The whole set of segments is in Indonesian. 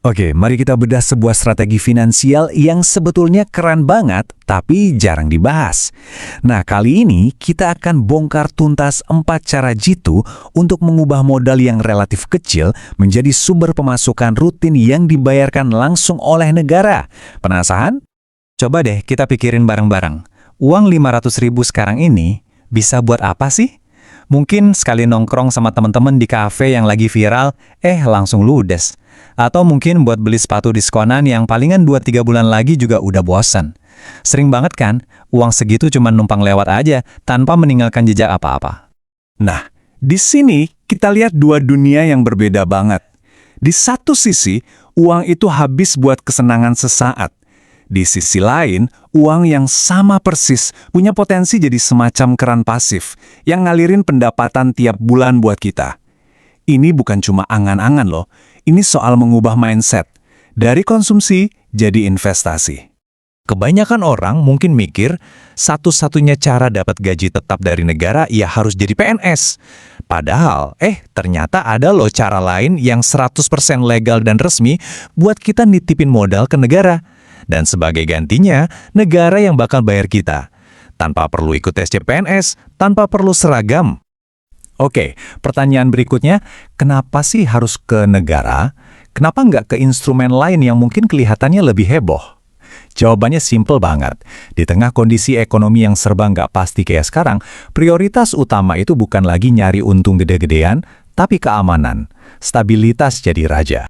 Oke, mari kita bedah sebuah strategi finansial yang sebetulnya keren banget, tapi jarang dibahas. Nah, kali ini kita akan bongkar tuntas 4 cara jitu untuk mengubah modal yang relatif kecil menjadi sumber pemasukan rutin yang dibayarkan langsung oleh negara. Penasaran? Coba deh kita pikirin bareng-bareng. Uang 500.000 sekarang ini bisa buat apa sih? Mungkin sekali nongkrong sama teman-teman di kafe yang lagi viral, langsung ludes. Atau mungkin buat beli sepatu diskonan yang palingan 2-3 bulan lagi juga udah bosan. Sering banget kan, uang segitu cuma numpang lewat aja tanpa meninggalkan jejak apa-apa. Nah, di sini kita lihat dua dunia yang berbeda banget. Di satu sisi, uang itu habis buat kesenangan sesaat. Di sisi lain, uang yang sama persis punya potensi jadi semacam keran pasif yang ngalirin pendapatan tiap bulan buat kita. Ini bukan cuma angan-angan loh, ini soal mengubah mindset. Dari konsumsi jadi investasi. Kebanyakan orang mungkin mikir, satu-satunya cara dapat gaji tetap dari negara ya harus jadi PNS. Padahal, ternyata ada loh cara lain yang 100% legal dan resmi buat kita nitipin modal ke negara. Dan sebagai gantinya, negara yang bakal bayar kita. Tanpa perlu ikut tes CPNS, tanpa perlu seragam. Oke, pertanyaan berikutnya, kenapa sih harus ke negara? Kenapa nggak ke instrumen lain yang mungkin kelihatannya lebih heboh? Jawabannya simple banget. Di tengah kondisi ekonomi yang serba nggak pasti kayak sekarang, prioritas utama itu bukan lagi nyari untung gede-gedean, tapi keamanan. Stabilitas jadi raja.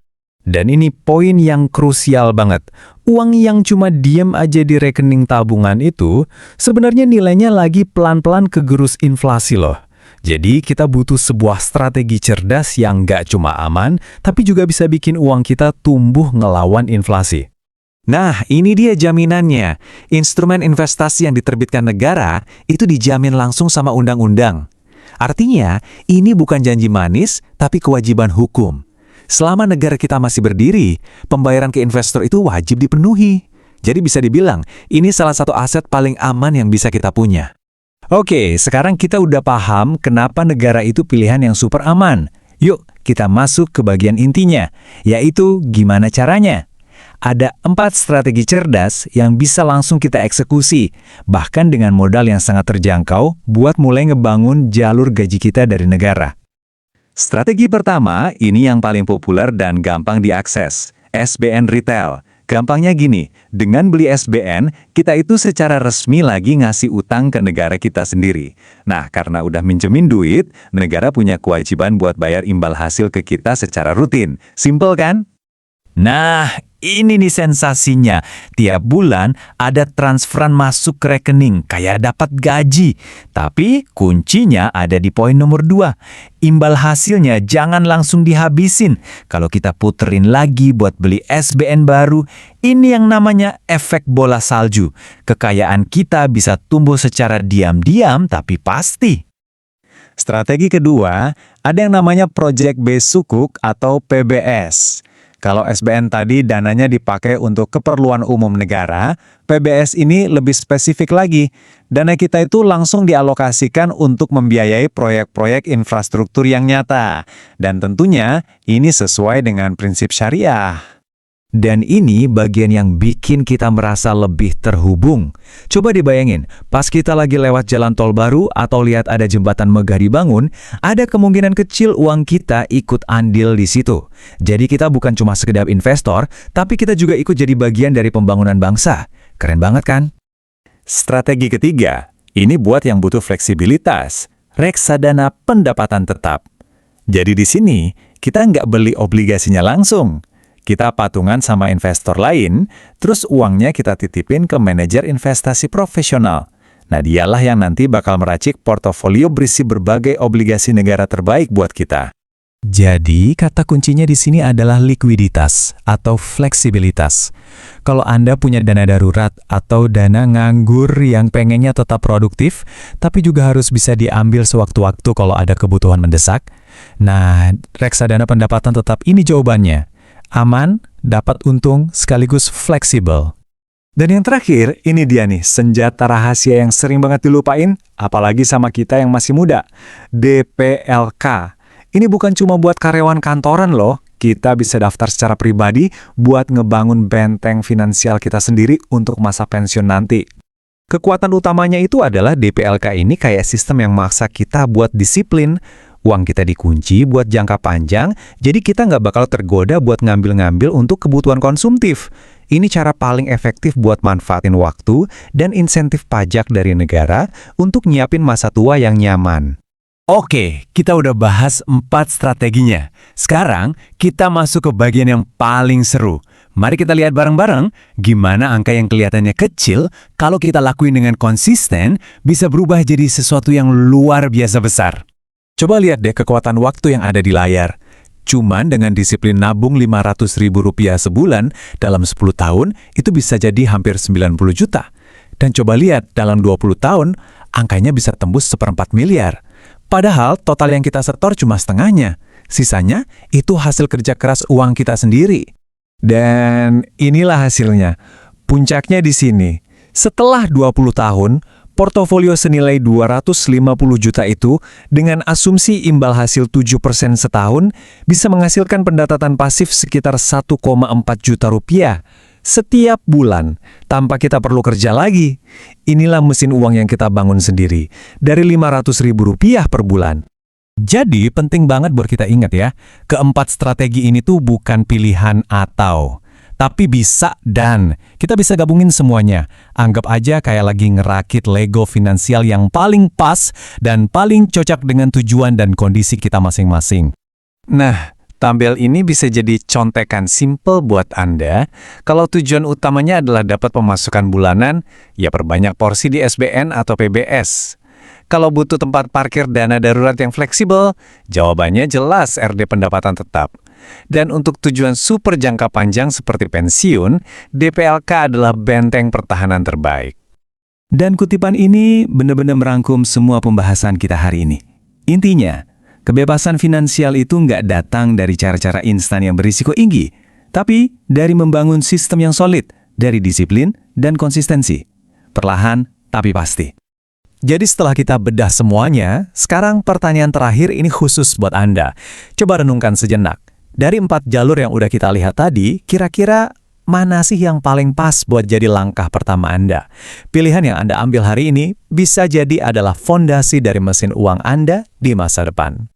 Dan ini poin yang krusial banget. Uang yang cuma diem aja di rekening tabungan itu, sebenarnya nilainya lagi pelan-pelan kegerus inflasi loh. Jadi kita butuh sebuah strategi cerdas yang nggak cuma aman, tapi juga bisa bikin uang kita tumbuh ngelawan inflasi. Nah, ini dia jaminannya. Instrumen investasi yang diterbitkan negara itu dijamin langsung sama undang-undang. Artinya, ini bukan janji manis, tapi kewajiban hukum. Selama negara kita masih berdiri, pembayaran ke investor itu wajib dipenuhi. Jadi bisa dibilang, ini salah satu aset paling aman yang bisa kita punya. Oke, sekarang kita udah paham kenapa negara itu pilihan yang super aman. Yuk, kita masuk ke bagian intinya, yaitu gimana caranya. Ada 4 strategi cerdas yang bisa langsung kita eksekusi, bahkan dengan modal yang sangat terjangkau buat mulai ngebangun jalur gaji kita dari negara. Strategi pertama, ini yang paling populer dan gampang diakses, SBN Retail. Gampangnya gini, dengan beli SBN, kita itu secara resmi lagi ngasih utang ke negara kita sendiri. Nah, karena udah minjemin duit, negara punya kewajiban buat bayar imbal hasil ke kita secara rutin. Simple kan? Nah, ini nih sensasinya. Tiap bulan ada transferan masuk ke rekening, kayak dapat gaji. Tapi kuncinya ada di poin nomor 2. Imbal hasilnya jangan langsung dihabisin. Kalau kita puterin lagi buat beli SBN baru, ini yang namanya efek bola salju. Kekayaan kita bisa tumbuh secara diam-diam tapi pasti. Strategi kedua, ada yang namanya Project Based Sukuk atau PBS. Kalau SBN tadi dananya dipakai untuk keperluan umum negara, PBS ini lebih spesifik lagi. Dana kita itu langsung dialokasikan untuk membiayai proyek-proyek infrastruktur yang nyata. Dan tentunya ini sesuai dengan prinsip syariah. Dan ini bagian yang bikin kita merasa lebih terhubung. Coba dibayangin, pas kita lagi lewat jalan tol baru atau lihat ada jembatan megah dibangun, ada kemungkinan kecil uang kita ikut andil di situ. Jadi kita bukan cuma sekedar investor, tapi kita juga ikut jadi bagian dari pembangunan bangsa. Keren banget kan? Strategi ketiga, ini buat yang butuh fleksibilitas. Reksadana pendapatan tetap. Jadi di sini, kita nggak beli obligasinya langsung. Kita patungan sama investor lain, terus uangnya kita titipin ke manajer investasi profesional. Nah, dialah yang nanti bakal meracik portofolio berisi berbagai obligasi negara terbaik buat kita. Jadi, kata kuncinya di sini adalah likuiditas atau fleksibilitas. Kalau Anda punya dana darurat atau dana nganggur yang pengennya tetap produktif, tapi juga harus bisa diambil sewaktu-waktu kalau ada kebutuhan mendesak, nah, reksadana pendapatan tetap ini jawabannya. Aman, dapat untung, sekaligus fleksibel. Dan yang terakhir, ini dia nih, senjata rahasia yang sering banget dilupain, apalagi sama kita yang masih muda. DPLK. Ini bukan cuma buat karyawan kantoran loh, Kita bisa daftar secara pribadi buat ngebangun benteng finansial kita sendiri untuk masa pensiun nanti. Kekuatan utamanya itu adalah DPLK ini kayak sistem yang maksa kita buat disiplin. Uang kita dikunci buat jangka panjang, jadi kita nggak bakal tergoda buat ngambil-ngambil untuk kebutuhan konsumtif. Ini cara paling efektif buat manfaatin waktu dan insentif pajak dari negara untuk nyiapin masa tua yang nyaman. Oke, kita udah bahas 4 strateginya. Sekarang, kita masuk ke bagian yang paling seru. Mari kita lihat bareng-bareng gimana angka yang kelihatannya kecil, kalau kita lakuin dengan konsisten, bisa berubah jadi sesuatu yang luar biasa besar. Coba lihat deh kekuatan waktu yang ada di layar. Cuman dengan disiplin nabung Rp500.000 sebulan dalam 10 tahun, itu bisa jadi hampir 90 juta. Dan coba lihat, dalam 20 tahun, angkanya bisa tembus 1/4 miliar. Padahal total yang kita setor cuma setengahnya. Sisanya itu hasil kerja keras uang kita sendiri. Dan inilah hasilnya. Puncaknya di sini. Setelah 20 tahun, portofolio senilai 250 juta itu dengan asumsi imbal hasil 7% setahun bisa menghasilkan pendapatan pasif sekitar 1,4 juta rupiah setiap bulan tanpa kita perlu kerja lagi. Inilah mesin uang yang kita bangun sendiri dari Rp500.000 per bulan. Jadi penting banget buat kita ingat ya, keempat strategi ini tuh bukan pilihan atau, tapi bisa dan. Kita bisa gabungin semuanya. Anggap aja kayak lagi ngerakit Lego finansial yang paling pas dan paling cocok dengan tujuan dan kondisi kita masing-masing. Nah, tabel ini bisa jadi contekan simple buat Anda. Kalau tujuan utamanya adalah dapat pemasukan bulanan, ya perbanyak porsi di SBN atau PBS. Kalau butuh tempat parkir dana darurat yang fleksibel, jawabannya jelas RD pendapatan tetap. Dan untuk tujuan super jangka panjang seperti pensiun, DPLK adalah benteng pertahanan terbaik. Dan kutipan ini benar-benar merangkum semua pembahasan kita hari ini. Intinya, kebebasan finansial itu nggak datang dari cara-cara instan yang berisiko tinggi, tapi dari membangun sistem yang solid, dari disiplin dan konsistensi. Perlahan tapi pasti. Jadi setelah kita bedah semuanya, sekarang pertanyaan terakhir ini khusus buat Anda. Coba renungkan sejenak. Dari 4 jalur yang udah kita lihat tadi, kira-kira mana sih yang paling pas buat jadi langkah pertama Anda? Pilihan yang Anda ambil hari ini bisa jadi adalah fondasi dari mesin uang Anda di masa depan.